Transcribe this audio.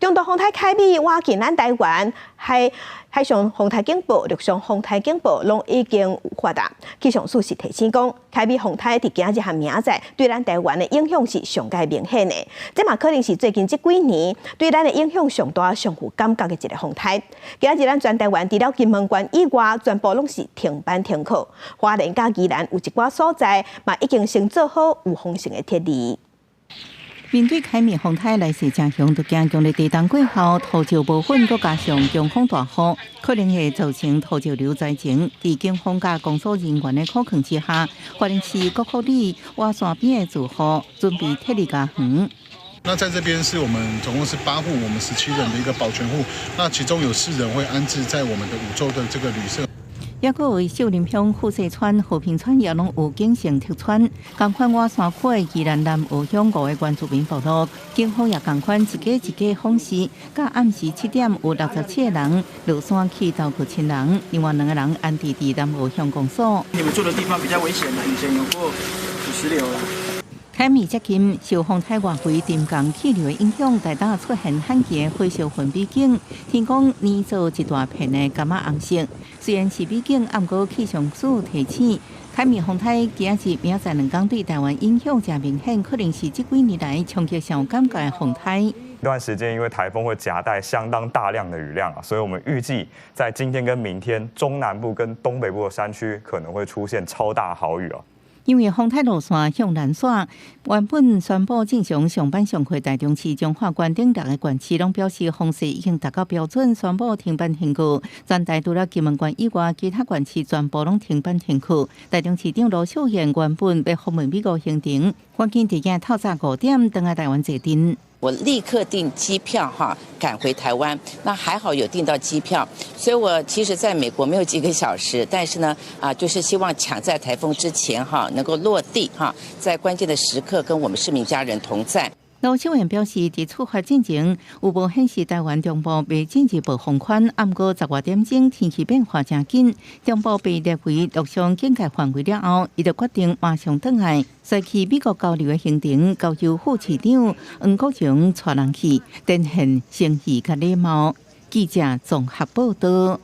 中度风台凯米挖进咱台湾，海上风台警报、陆上风台警报拢已经发达。气象署是提醒讲，凯米风台伫今日和明仔对咱台湾的影响是上界明显的。这嘛可能是最近这几年对咱的影响上大、上有感觉的一个风台。今日咱全台湾除了金门县以外，全部拢是停班停课。花莲甲宜兰有一寡所在嘛已经先做好有风性的thiết立。面对凯米风台来势正凶，就加强的地动过后，土石部分佮加上强风大雨，可能会造成土石流灾情。在警方甲公所人员的苦劝之下，花莲市国库里挖山边的住户准备thiết立家园。那在这边是我们总共是8户，我们17人的一个保全户，那其中有4人会安置在我们的5州的这个旅社。也有秀林乡、富士村、和平村也拢有警性特村。同款瓦山区的宜兰南湖乡5个原住民部落，警方也同款一家一家访视，到暗时7点有67个人落山去照顾亲人，另外2个人安置伫南湖乡公所。你们住的地方比较危险的，以前有过土石流了。凯米接近受风台外围沉降气流的影响，大胆出现罕见的火烧云比景，天空捏造一大片的橄榄红色。虽然是比景，不过气象署提醒，凯米风台今日明仔2天对台湾影响真明显，可能是这几年来冲击上有感觉的风台。一段时间，因为台风会夹带相当大量的雨量啊，所以我们预计在今天跟明天，中南部跟东北部的山区可能会出现超大豪雨啊。因为风台路线向南线，原本宣布正常上班上课，台中市彰化县等6个县市拢表示风势已经达到标准，宣布停班停课。全台除了金门县以外，其他县市全部拢停班停课。台中市长罗秀燕原本要访问美国行程，赶紧伫今透早5点登来台湾坐镇。我立刻订机票赶回台湾。那还好有订到机票，所以我其实在美国没有几个小时，但是呢就是希望抢在台风之前能够落地在关键的时刻跟我们市民家人同在。罗秀燕表示，在出发进前，有无显示台湾中部未进入暴风圈，不过10外点钟天气变化真紧，中部被列为陆上警戒范围了后，伊就决定马上返来，率去美国交流的行程，交由副市长黄国荣带人去，展现诚意甲礼貌。记者综合报道。